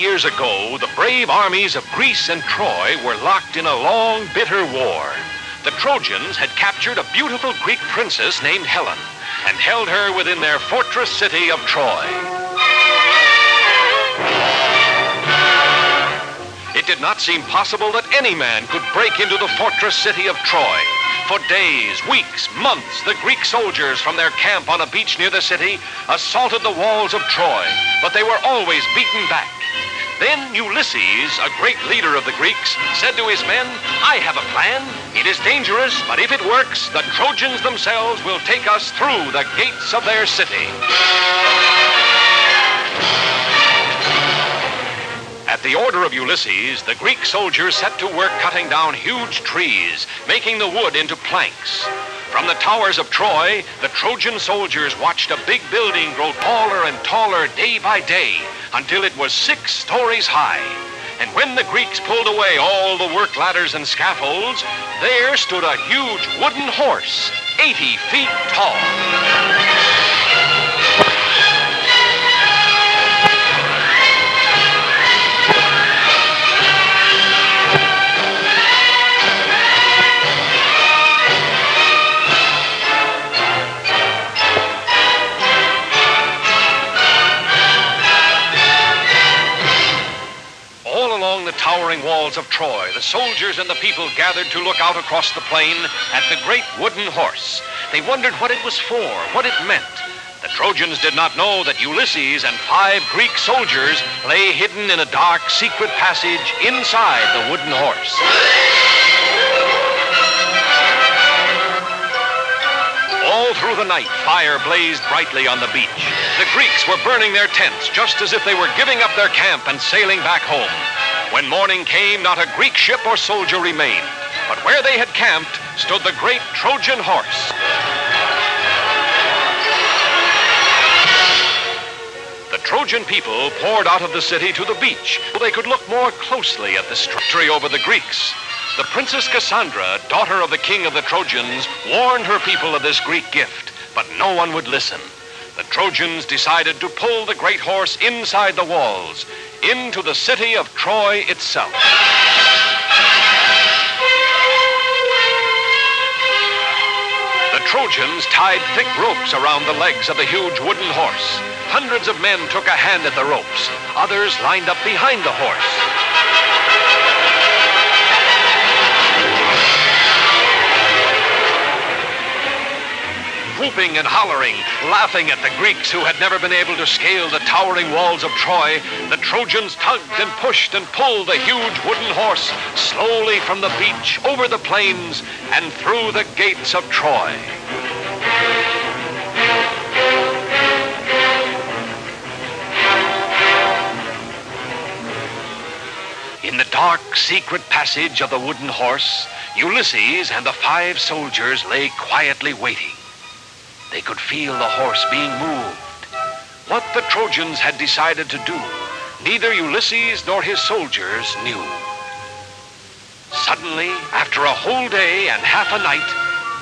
years ago, the brave armies of Greece and Troy were locked in a long, bitter war. The Trojans had captured a beautiful Greek princess named Helen and held her within their fortress city of Troy. It did not seem possible that any man could break into the fortress city of Troy. For days, weeks, months, the Greek soldiers from their camp on a beach near the city assaulted the walls of Troy, but they were always beaten back. Then Ulysses, a great leader of the Greeks, said to his men, "I have a plan. It is dangerous, but if it works, the Trojans themselves will take us through the gates of their city." At the order of Ulysses, the Greek soldiers set to work cutting down huge trees, making the wood into planks. From the towers of Troy, the Trojan soldiers watched a big building grow taller and taller day by day until it was 6 stories high. And when the Greeks pulled away all the work ladders and scaffolds, there stood a huge wooden horse, 80 feet tall. Towering walls of Troy, the soldiers and the people gathered to look out across the plain at the great wooden horse. They wondered what it was for, what it meant. The Trojans did not know that Ulysses and 5 Greek soldiers lay hidden in a dark, secret passage inside the wooden horse. All through the night, fire blazed brightly on the beach. The Greeks were burning their tents just as if they were giving up their camp and sailing back home. When morning came, not a Greek ship or soldier remained, but where they had camped stood the great Trojan horse. The Trojan people poured out of the city to the beach so they could look more closely at the victory over the Greeks. The Princess Cassandra, daughter of the king of the Trojans, warned her people of this Greek gift, but no one would listen. The Trojans decided to pull the great horse inside the walls, into the city of Troy itself. The Trojans tied thick ropes around the legs of the huge wooden horse. Hundreds of men took a hand at the ropes. Others lined up behind the horse. Whooping and hollering, laughing at the Greeks who had never been able to scale the towering walls of Troy, the Trojans tugged and pushed and pulled the huge wooden horse slowly from the beach, over the plains, and through the gates of Troy. In the dark, secret passage of the wooden horse, Ulysses and the 5 soldiers lay quietly waiting. They could feel the horse being moved. What the Trojans had decided to do, neither Ulysses nor his soldiers knew. Suddenly, after a whole day and half a night,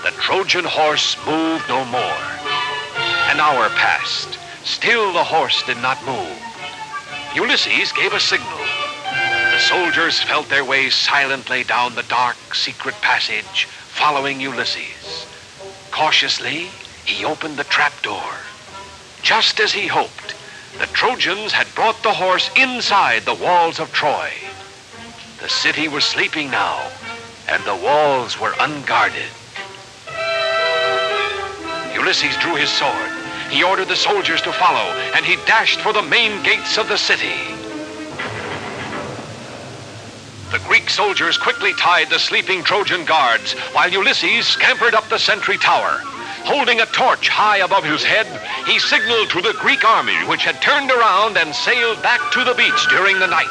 the Trojan horse moved no more. An hour passed. Still the horse did not move. Ulysses gave a signal. The soldiers felt their way silently down the dark, secret passage, following Ulysses. Cautiously, he opened the trapdoor. Just as he hoped, the Trojans had brought the horse inside the walls of Troy. The city was sleeping now, and the walls were unguarded. Ulysses drew his sword. He ordered the soldiers to follow, and he dashed for the main gates of the city. The Greek soldiers quickly tied the sleeping Trojan guards, while Ulysses scampered up the sentry tower. Holding a torch high above his head, he signaled to the Greek army, which had turned around and sailed back to the beach during the night.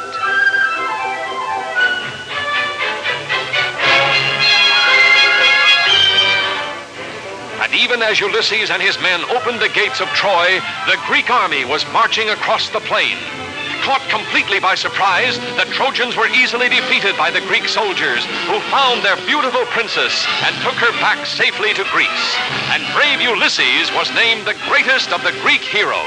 And even as Ulysses and his men opened the gates of Troy, the Greek army was marching across the plain. Caught completely by surprise, the Trojans were easily defeated by the Greek soldiers, who found their beautiful princess and took her back safely to Greece. And brave Ulysses was named the greatest of the Greek heroes.